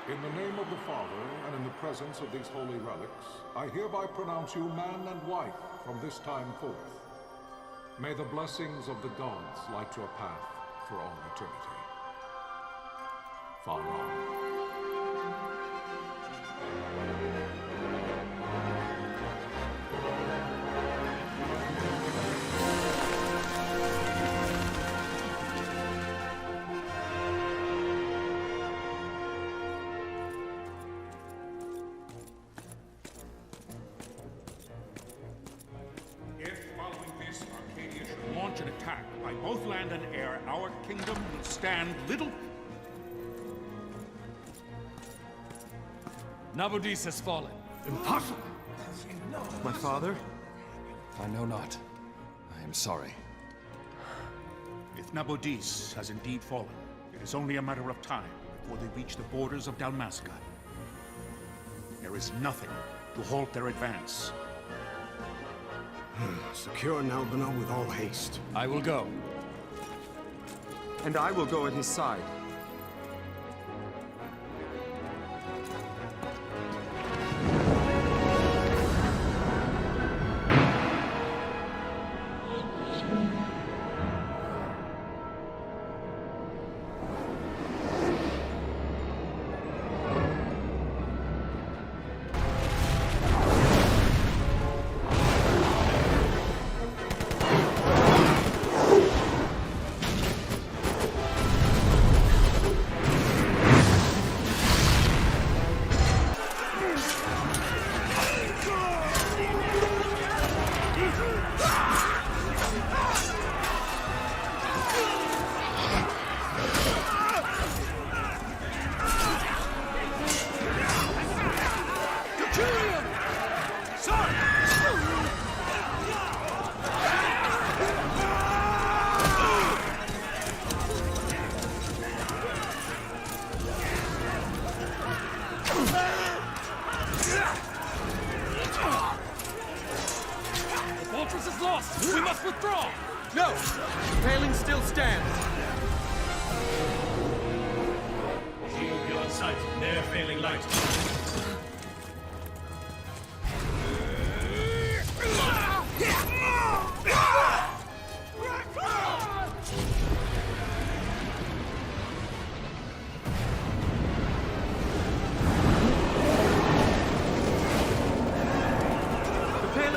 In the name of the Father, and in the presence of these holy relics, I hereby pronounce you man and wife from this time forth. May the blessings of the gods light your path for all eternity. Far on. An attack by both land and air, our kingdom will stand little. Nabudis has fallen. Impossible! My father? I know not. I am sorry. If Nabudis has indeed fallen, it is only a matter of time before they reach the borders of Dalmasca. There is nothing to halt their advance. Secure Nalbano with all haste. I will go. And I will go at his side. We must withdraw! No! Paling still stands. Shield beyond sight, ne'er failing light.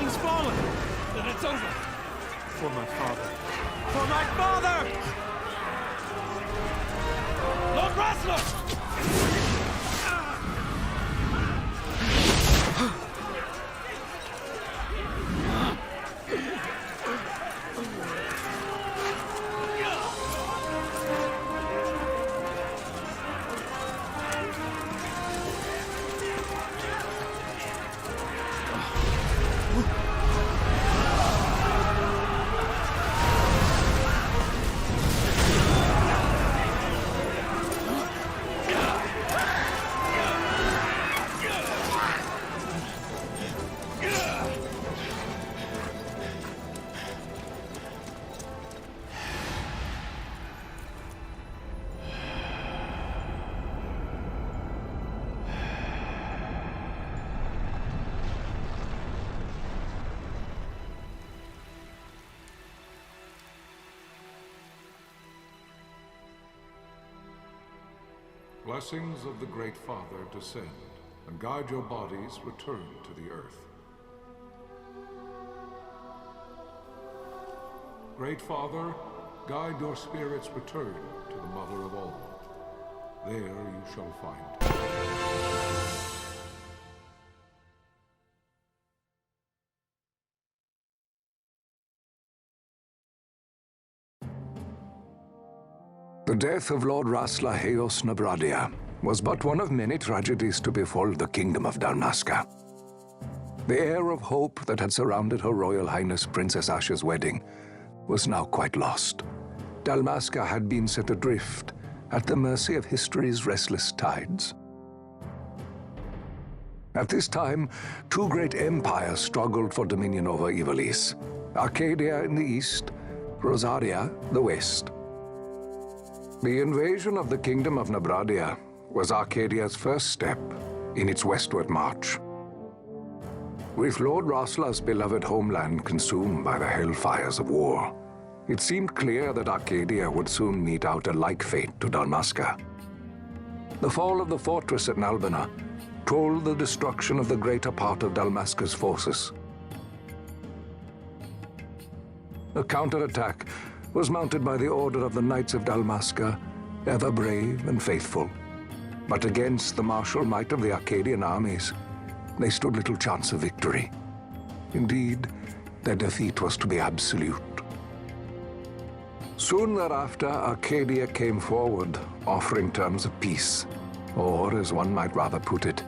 king's fallen! Then it's over! For my father. For my father! Lord Rassler! Blessings of the Great Father descend, and guide your bodies return to the earth. Great Father, guide your spirits return to the Mother of all. There you shall find. The death of Lord Rassler Heos Nabradia was but one of many tragedies to befall the Kingdom of Dalmasca. The air of hope that had surrounded Her Royal Highness Princess Asha's wedding was now quite lost. Dalmasca had been set adrift at the mercy of history's restless tides. At this time, two great empires struggled for dominion over Ivalice: Arcadia in the east, Rosaria the west. The invasion of the Kingdom of Nabradia was Arcadia's first step in its westward march. With Lord Rassler's beloved homeland consumed by the hellfires of war, it seemed clear that Arcadia would soon mete out a like fate to Dalmasca. The fall of the fortress at Nalbina told the destruction of the greater part of Dalmasca's forces. A counterattack was mounted by the order of the Knights of Dalmasca, ever brave and faithful. But against the martial might of the Arcadian armies, they stood little chance of victory. Indeed, their defeat was to be absolute. Soon thereafter, Arcadia came forward, offering terms of peace, or, as one might rather put it,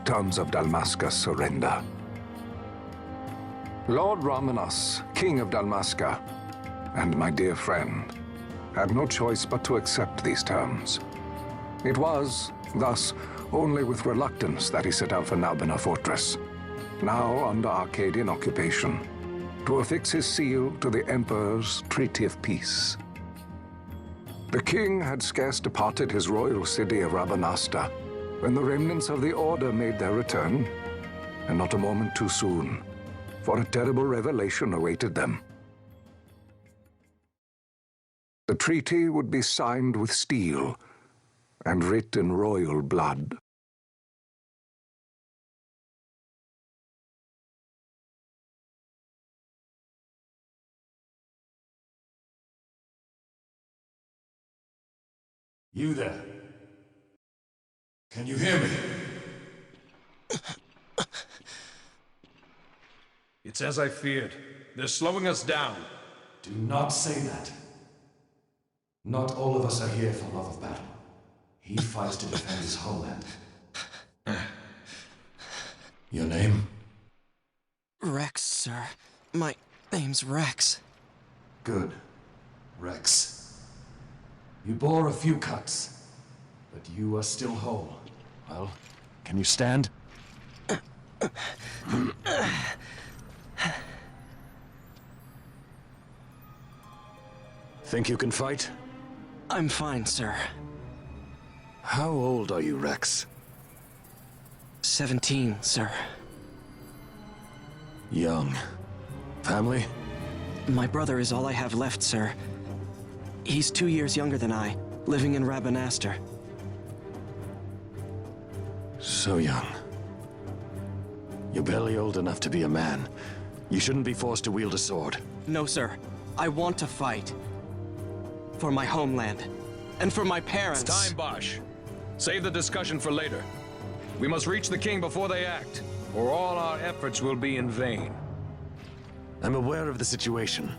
terms of Dalmasca's surrender. Lord Romanos, King of Dalmasca, and my dear friend, had no choice but to accept these terms. It was, thus, only with reluctance that he set out for Nalbina Fortress, now under Arcadian occupation, to affix his seal to the Emperor's Treaty of Peace. The king had scarce departed his royal city of Rabanasta when the remnants of the Order made their return, and not a moment too soon, for a terrible revelation awaited them. The treaty would be signed with steel and writ in royal blood. You there? Can you hear me? It's as I feared. They're slowing us down. Do not say that. Not all of us are here for love of battle. He fights to defend his homeland. Your name? Rex, sir. My name's Rex. Good. Rex. You bore a few cuts, but you are still whole. Well, can you stand? Think you can fight? I'm fine, sir. How old are you, Rex? 17, sir. Young. Family? My brother is all I have left, sir. He's 2 years younger than I, living in Rabanaster. So young. You're barely old enough to be a man, You shouldn't be forced to wield a sword. No, sir. I want to fight. For my homeland. And for my parents. It's time, Bosch. Save the discussion for later. We must reach the king before they act, or all our efforts will be in vain. I'm aware of the situation.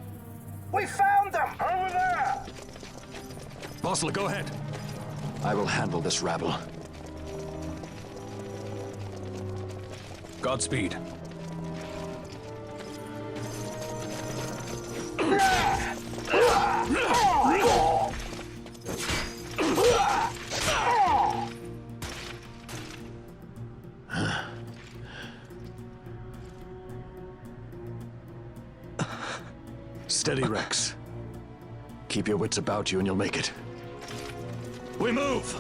We found them! Over there! Bossler, go ahead. I will handle this rabble. Godspeed. Steady, Rex. Keep your wits about you and you'll make it. We move!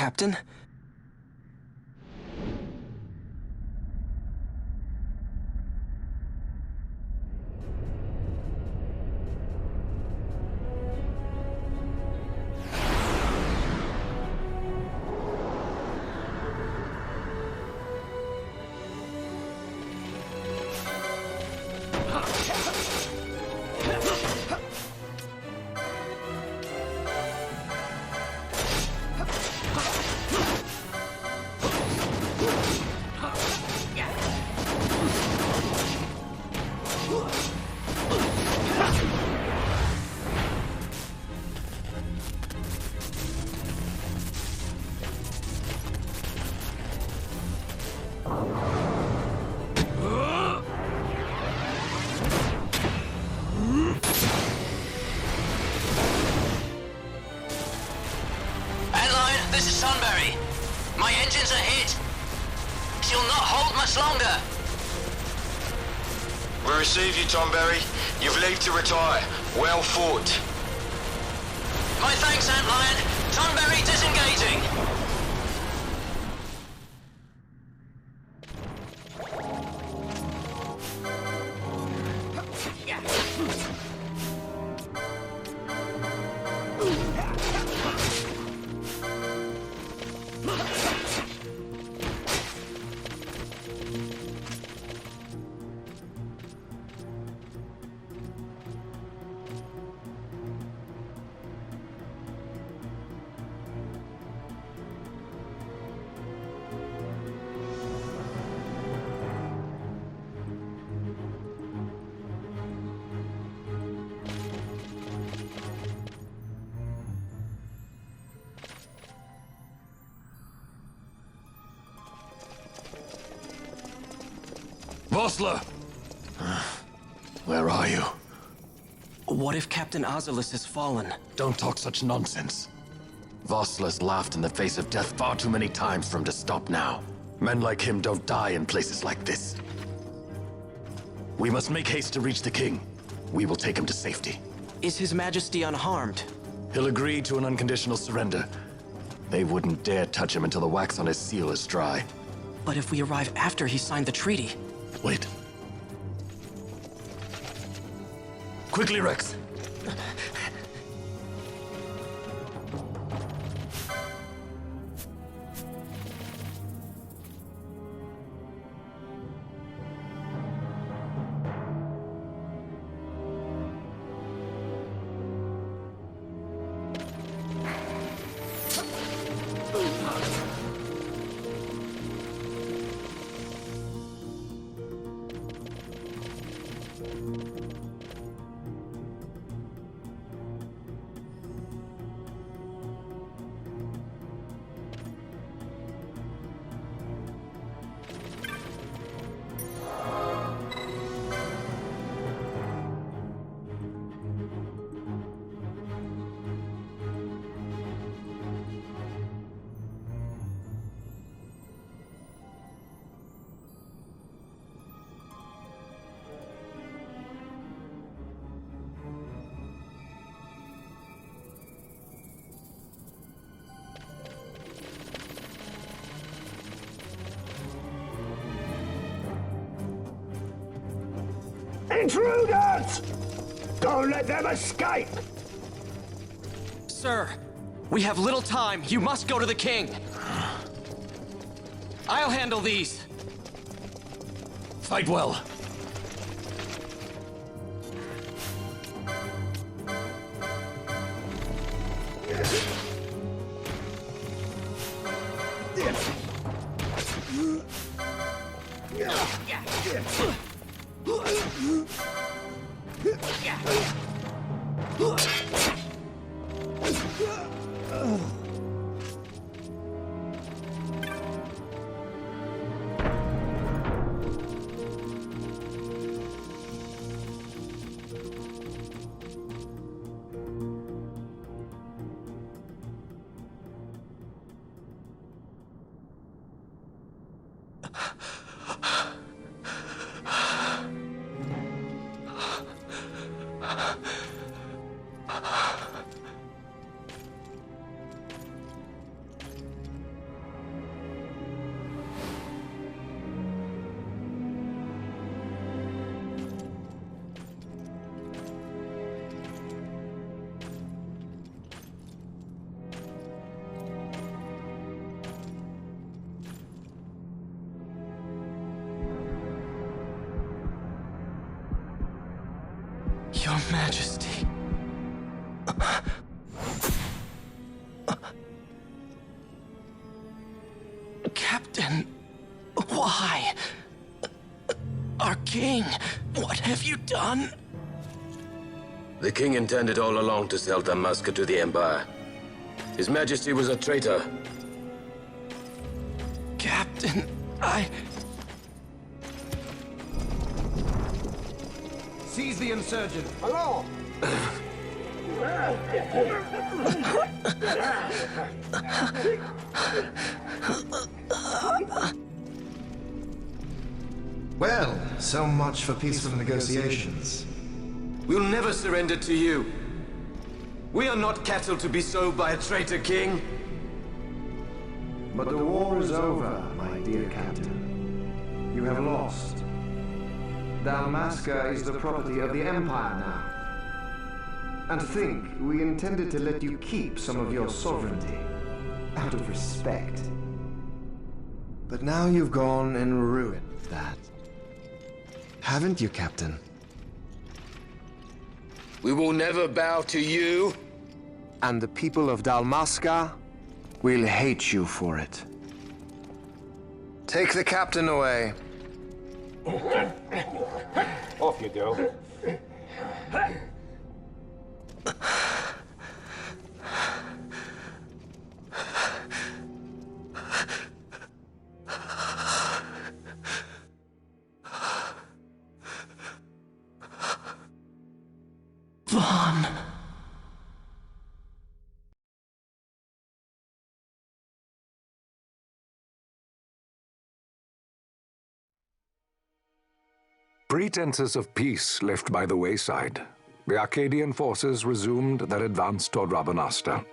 Captain? We receive you, Tomberry. You've leave to retire. Well fought. My thanks, Antlion. Tomberry disengaging. Vossler! Where are you? What if Captain Azalis has fallen? Don't talk such nonsense. Vossler's laughed in the face of death far too many times for him to stop now. Men like him don't die in places like this. We must make haste to reach the king. We will take him to safety. Is His Majesty unharmed? He'll agree to an unconditional surrender. They wouldn't dare touch him until the wax on his seal is dry. But if we arrive after he signed the treaty... Wait. Quickly, Rex. Intruders! Don't let them escape! Sir, we have little time. You must go to the king. I'll handle these. Fight well. Your Majesty. Captain, why? Our king, what have you done? The king intended all along to sell Dalmasca to the Empire. His Majesty was a traitor. Captain, Seize the insurgent. Hello! Well, so much for peaceful negotiations. We'll never surrender to you. We are not cattle to be sold by a traitor king. But the war is over, my dear captain. You have lost. Dalmasca is the property of the Empire now. And think, we intended to let you keep some of your sovereignty, out of respect. But now you've gone and ruined that. Haven't you, Captain? We will never bow to you. And the people of Dalmasca will hate you for it. Take the captain away. Off you go. Vaughn. Pretenses of peace left by the wayside, the Arcadian forces resumed their advance toward Rabanasta.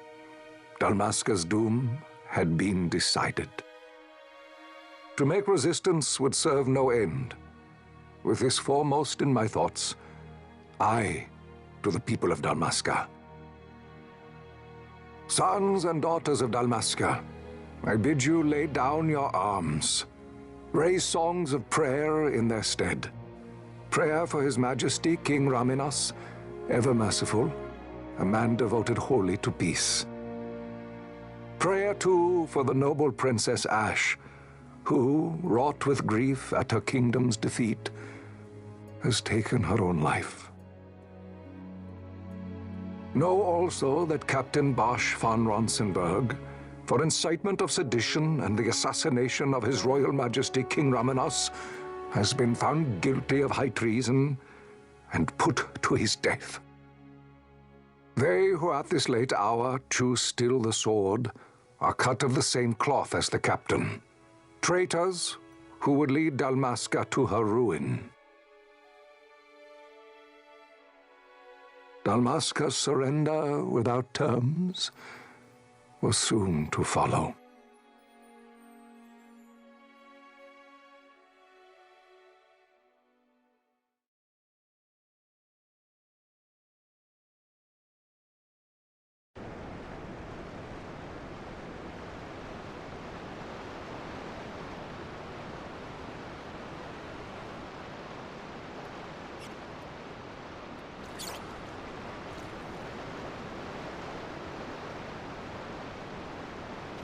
Dalmasca's doom had been decided. To make resistance would serve no end. With this foremost in my thoughts, I to the people of Dalmasca. Sons and daughters of Dalmasca, I bid you lay down your arms. Raise songs of prayer in their stead. Prayer for His Majesty King Raminas, ever merciful, a man devoted wholly to peace. Prayer, too, for the noble Princess Ash, who, wrought with grief at her kingdom's defeat, has taken her own life. Know also that Captain Bosch von Ronsenberg, for incitement of sedition and the assassination of His Royal Majesty King Raminas, has been found guilty of high treason and put to his death. They who at this late hour choose still the sword are cut of the same cloth as the captain, traitors who would lead Dalmasca to her ruin. Dalmasca's surrender without terms was soon to follow.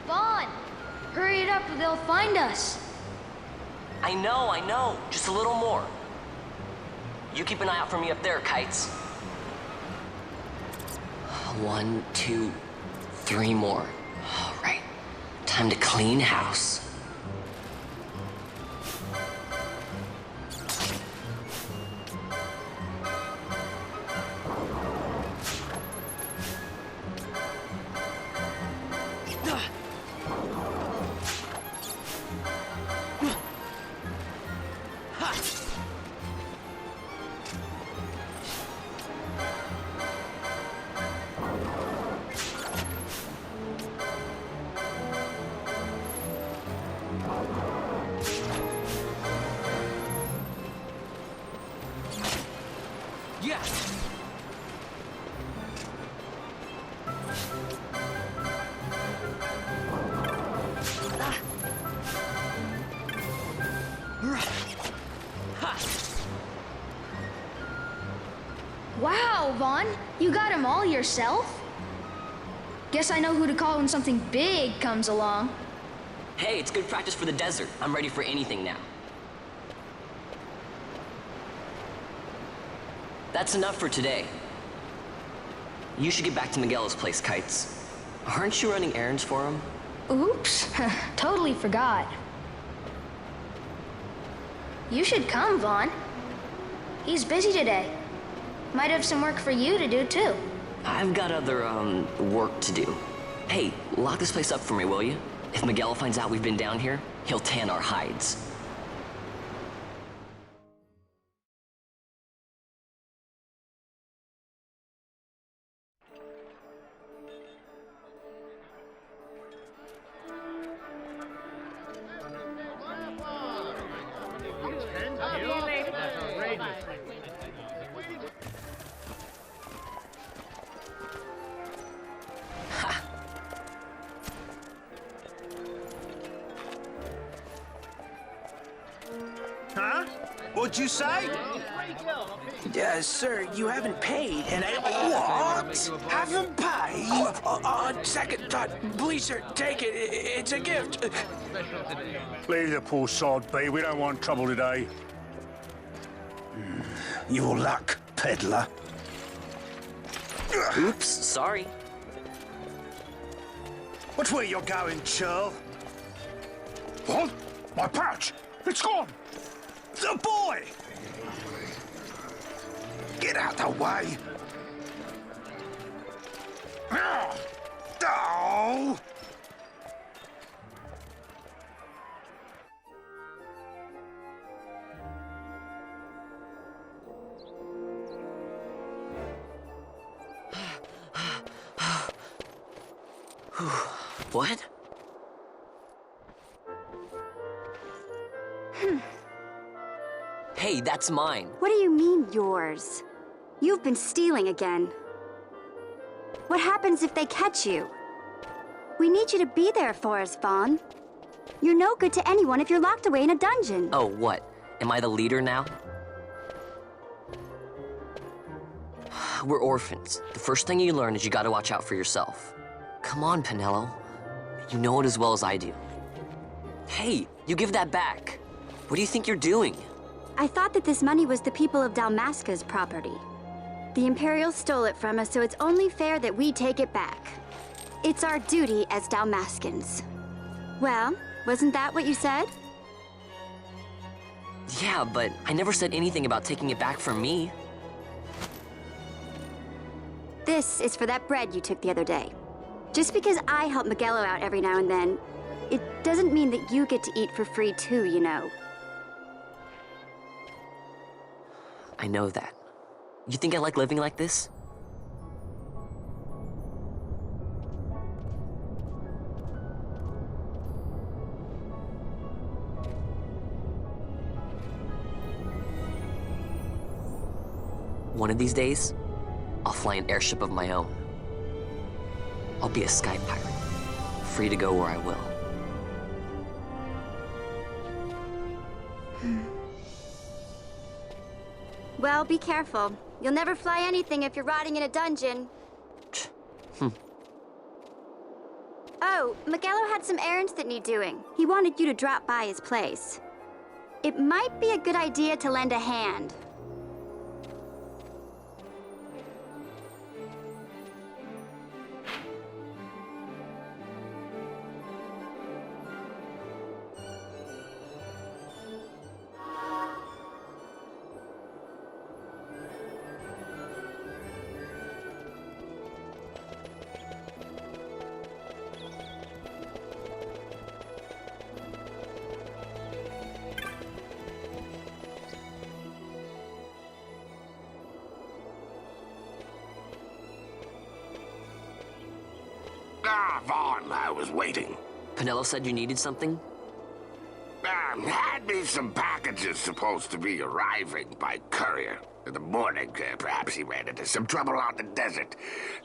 Vaughn! Hurry it up or they'll find us! I know. Just a little more. You keep an eye out for me up there, Kites. 1, 2, 3 more. All right. Time to clean house. Wow, Vaughn, you got him all yourself? Guess I know who to call when something big comes along. Hey, it's good practice for the desert. I'm ready for anything now. That's enough for today. You should get back to Miguel's place, Kites. Aren't you running errands for him? Oops, totally forgot. You should come, Vaughn. He's busy today. Might have some work for you to do, too. I've got other, work to do. Hey, lock this place up for me, will you? If Miguel finds out we've been down here, he'll tan our hides. Huh? What'd you say? Sir, you haven't paid, and I... What? Haven't paid? On second thought, please, sir, take it. It's a gift. Leave the poor sod be. We don't want trouble today. Your luck, peddler. Oops, sorry. What's where you're going, churl? What? My pouch! It's gone! The boy! Get out the way! Oh! What? Hey, that's mine. What do you mean, yours? You've been stealing again. What happens if they catch you? We need you to be there for us, Vaughn. You're no good to anyone if you're locked away in a dungeon. Oh, what? Am I the leader now? We're orphans. The first thing you learn is you gotta watch out for yourself. Come on, Pinello. You know it as well as I do. Hey, you give that back. What do you think you're doing? I thought that this money was the people of Dalmasca's property. The Imperials stole it from us, so it's only fair that we take it back. It's our duty as Dalmascans. Well, wasn't that what you said? Yeah, but I never said anything about taking it back from me. This is for that bread you took the other day. Just because I help Miguel out every now and then, it doesn't mean that you get to eat for free too, you know. I know that. You think I like living like this? One of these days, I'll fly an airship of my own. I'll be a sky pirate, free to go where I will. Well, be careful. You'll never fly anything if you're rotting in a dungeon. Oh, Miguel had some errands that need doing. He wanted you to drop by his place. It might be a good idea to lend a hand. Vaughn, I was waiting. Pinello said you needed something? Had me some packages supposed to be arriving by courier. In the morning, perhaps he ran into some trouble out in the desert.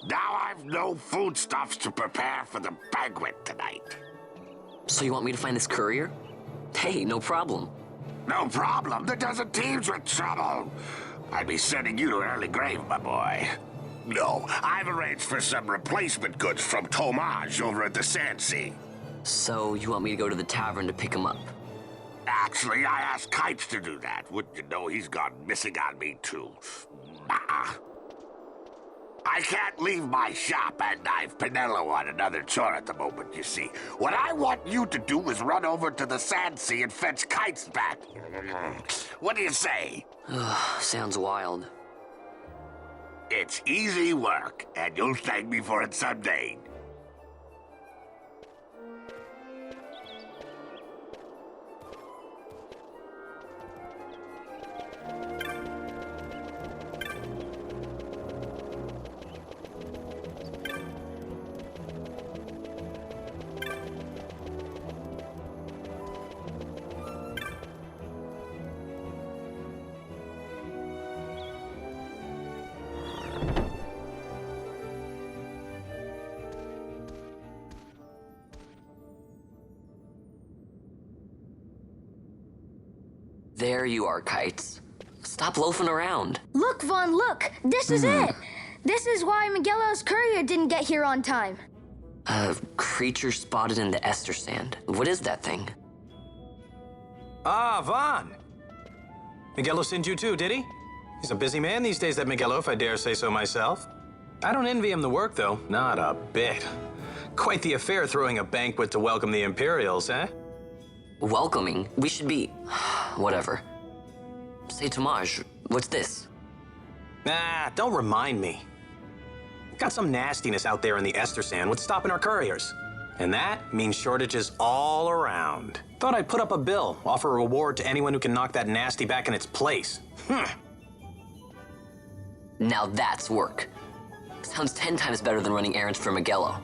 Now I've no foodstuffs to prepare for the banquet tonight. So you want me to find this courier? Hey, no problem. No problem. The desert teems with trouble. I'd be sending you to an early grave, my boy. No, I've arranged for some replacement goods from Tomage over at the Sandsea. So, you want me to go to the tavern to pick him up? Actually, I asked Kites to do that. Wouldn't you know he's gone missing on me, too. I can't leave my shop and I've Pinello on another chore at the moment, you see. What I want you to do is run over to the Sandsea and fetch Kites back. What do you say? Sounds wild. It's easy work, and you'll thank me for it someday. There you are, Kites. Stop loafing around. Look, Vaughn, look! This is it! This is why Miguelo's courier didn't get here on time. A creature spotted in the Ester Sand. What is that thing? Ah, Vaughn. Miguelo sent you too, did he? He's a busy man these days, that Miguelo, if I dare say so myself. I don't envy him the work, though. Not a bit. Quite the affair throwing a banquet to welcome the Imperials, eh? Welcoming? We should be... whatever. Say, Tomage, what's this? Ah, don't remind me. Got some nastiness out there in the Ester Sand. What's stopping our couriers? And that means shortages all around. Thought I'd put up a bill, offer a reward to anyone who can knock that nasty back in its place. Now that's work. Sounds 10 times better than running errands for Miguelo.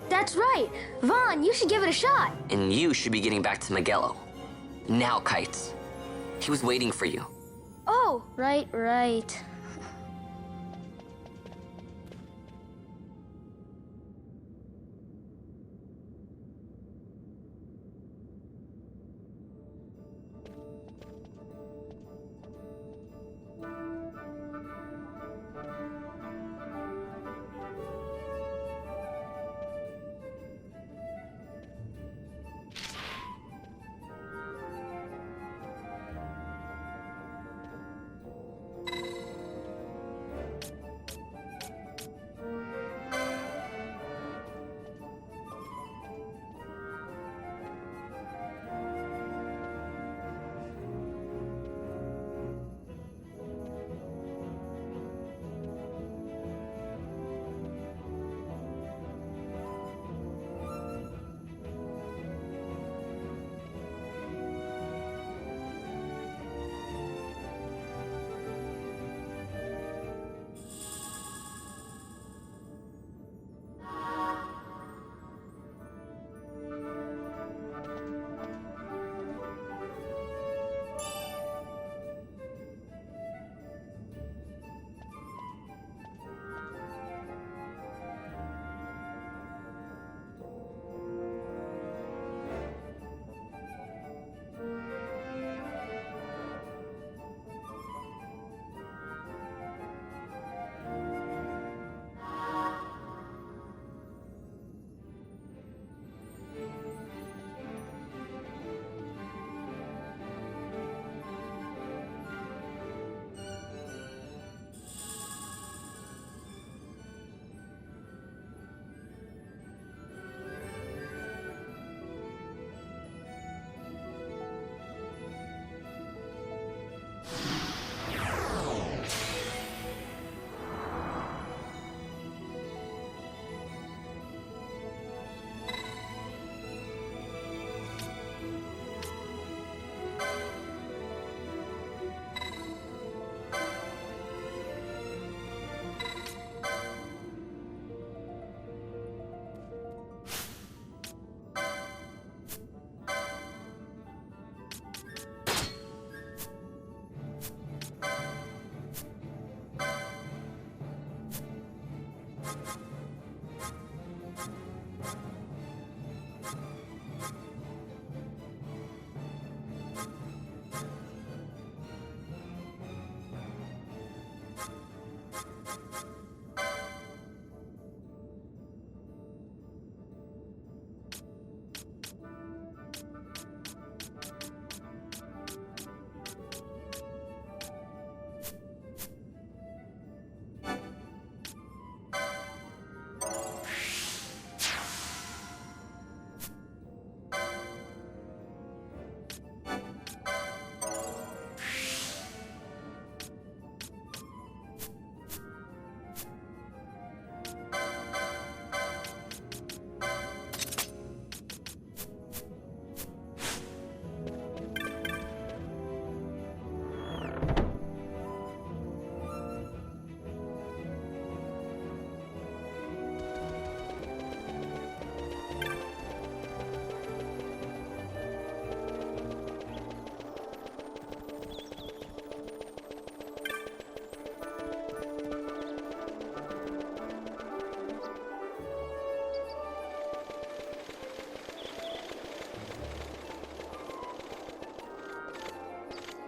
That's right. Vaughn, you should give it a shot. And you should be getting back to Miguelo. Now, Kites. He was waiting for you. Oh, right.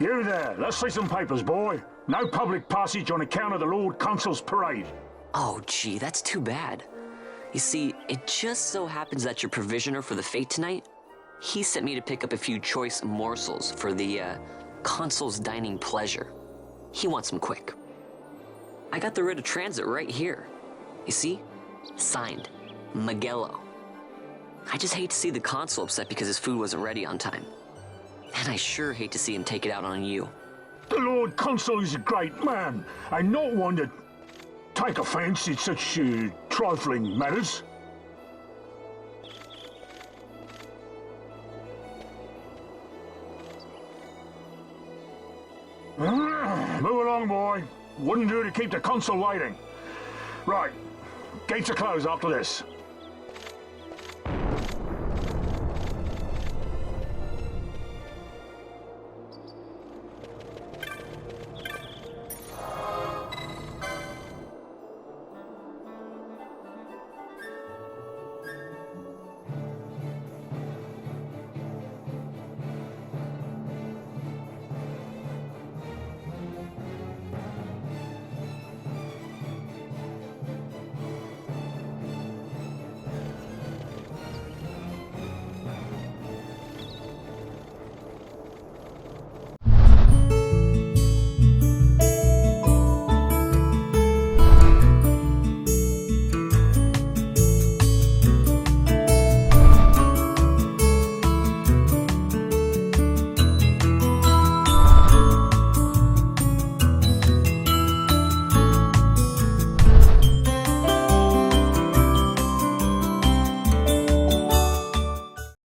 You there, let's see some papers, boy. No public passage on account of the Lord Consul's parade. Oh, gee, that's too bad. You see, it just so happens that your provisioner for the fete tonight, he sent me to pick up a few choice morsels for the, Consul's dining pleasure. He wants them quick. I got the writ of transit right here. You see? Signed, Magello. I just hate to see the Consul upset because his food wasn't ready on time. And I sure hate to see him take it out on you. The Lord Consul is a great man, and not one to take offense in such trifling matters. Move along, boy. Wouldn't do to keep the Consul waiting. Right, gates are closed after this.